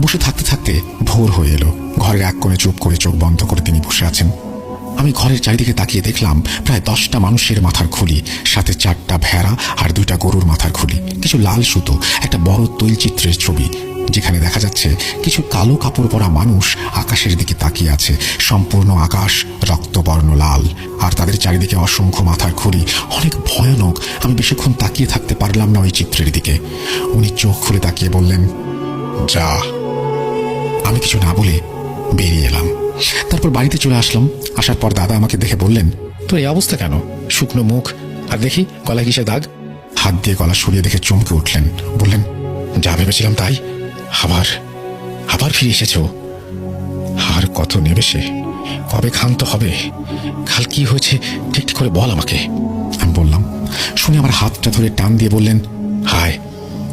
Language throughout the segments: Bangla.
বসে থাকতে থাকতে ভোর হয়ে এলো। ঘরের এক কোণে চুপ করে চোখ বন্ধ করে তিনি বসে আছেন। আমি ঘরের চারিদিকে তাকিয়ে দেখলাম প্রায় 10টা মানুষের মাথার খুলি, সাথে 4টা ভেড়া আর 2টা গরুর মাথার খুলি, কিছু লাল সুতো, একটা বড় তৈলচিত্রের ছবি যেখানে দেখা যাচ্ছে কিছু কালো কাপড় পরা মানুষ আকাশের দিকে তাকিয়ে আছে। সম্পূর্ণ আকাশ রক্তবর্ণ লাল, আর তাদের চারিদিকে অসংখ্য মাথার খুলি, অনেক ভয়ানক। আমি বেশিক্ষণ তাকিয়ে থাকতে পারলাম না ওই চিত্রের দিকে। উনি চোখ খুলে তাকিয়ে বললেন, যা। আমি কিছু না বলে বেরিয়ে এলাম। তারপর বাড়িতে চলে আসলাম। আসার পর দাদা আমাকে দেখে বললেন, তোর এই অবস্থা কেন? শুকনো মুখ, আর দেখি গলায় কিসে দাগ? হাত দিয়ে গলা সরিয়ে দেখে চমকে উঠলেন। বললেন, যা ভেবেছিলাম তাই, আবার আবার ফিরে এসেছো। আর কত নেবে সে? কবে ক্ষান্ত হবে? কাল কি হয়েছে ঠিক ঠিক করে বল আমাকে। আমি বললাম। শুনে আমার হাতটা ধরে টান দিয়ে বললেন, হায়,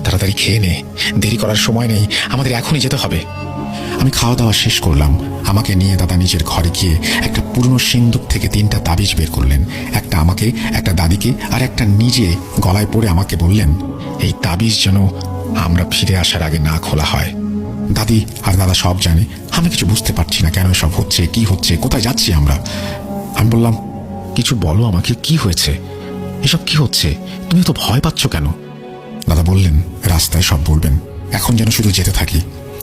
তাড়াতাড়ি খেয়ে নে, দেরি করার সময় নেই, আমাদের এখনই যেতে হবে। আমি খাওয়া দাওয়া শেষ করলাম। আমাকে নিয়ে দাদা নিজের ঘরে গিয়ে একটা পুরনো সিন্দুক থেকে 3টা তাবিজ বের করলেন। একটা আমাকে, একটা দাদিকে, আর একটা নিজে গলায় পরে আমাকে বললেন, এই তাবিজ যেন আমরা ফিরে আসার আগে না খোলা হয়। দাদি আর দাদা সব জানে। আমি কিছু বুঝতে পারছি না কেন এসব হচ্ছে, কি হচ্ছে, কোথায় যাচ্ছি আমরা। আমি বললাম, কিছু বলো আমাকে, কি হয়েছে, এসব কি হচ্ছে, তুমি তো ভয় পাচ্ছ কেন? দাদা বললেন, রাস্তায় সব বলবেন, এখন যেন শুধু যেতে থাকি।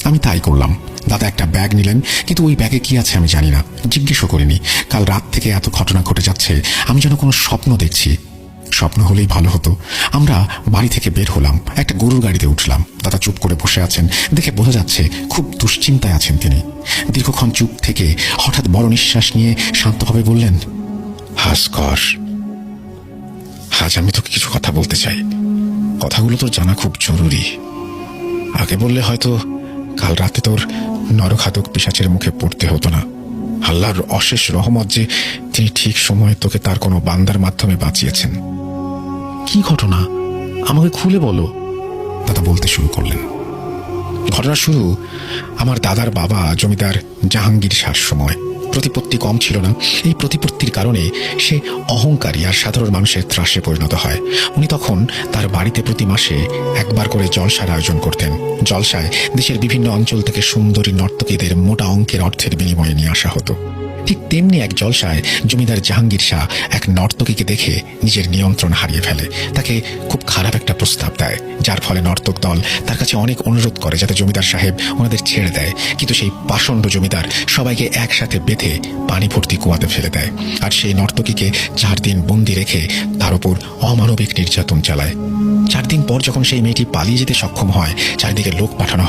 আমি তাই করলাম। দাদা একটা ব্যাগ নিলেন, কিন্তু ওই ব্যাগে কি আছে আমি জানি না, জিজ্ঞেসও করিনি। কাল রাত থেকে এত ঘটনা ঘটে যাচ্ছে, আমি যেন কোনো স্বপ্ন দেখছি। স্বপ্ন হলেই ভালো হতো। আমরা বাড়ি থেকে বের হলাম, একটা গরুর গাড়িতে উঠলাম। দাদা চুপ করে বসে আছেন, দেখে বোঝা যাচ্ছে খুব দুশ্চিন্তায় আছেন তিনি। দীর্ঘক্ষণ চুপ থেকে হঠাৎ বড় নিঃশ্বাস নিয়ে শান্তভাবে বললেন, হাসকর, আজ আমি তোকে কিছু কথা বলতে চাই। কথাগুলো তোর জানা খুব জরুরি। আগে বললে হয়তো কাল রাতে তোর নরঘাতক পিশাচের মুখে পড়তে হতো না। আল্লাহর অশেষ রহমত যে তিনি ঠিক সময়ে তোকে তার কোনো বান্দার মাধ্যমে বাঁচিয়েছেন। কি ঘটনা, আমাকে খুলে বলো। দাদা বলতে শুরু করলেন। ঘটনা শুরু আমার দাদার বাবা জমিদার জাহাঙ্গীর শাহর সময়। প্রতিপত্তি কম ছিল না। এই প্রতিপত্তির কারণে সে অহংকারী আর সাধারণ মানুষের ত্রাসে পরিণত হয়। উনি তখন তার বাড়িতে প্রতি মাসে একবার করে জলসার আয়োজন করতেন। জলসায় দেশের বিভিন্ন অঞ্চল থেকে সুন্দরী নর্তকীদের মোটা অঙ্কের অর্থের বিনিময়ে নিয়ে আসা হতো। ঠিক তেমনি এক জলসায় জমিদার জাহাঙ্গীর শাহ এক নর্তকীকে দেখে নিজের নিয়ন্ত্রণ হারিয়ে ফেলে। তাকে খুব খারাপ একটা প্রস্তাব দেয়, যার ফলে নর্তক দল তার কাছে অনেক অনুরোধ করে যাতে জমিদার সাহেব ওনাদের ছেড়ে দেয়। কিন্তু সেই পাষণ্ড জমিদার সবাইকে একসাথে বেঁধে পানি ভর্তি কুয়াতে ফেলে দেয়, আর সেই নর্তকীকে 4 দিন বন্দি রেখে তার উপর অমানবিক নির্যাতন চালায়। 4 দিন পর যখন সেই মেয়েটি পালিয়ে যেতে সক্ষম হয়, চারিদিকে লোক পাঠানো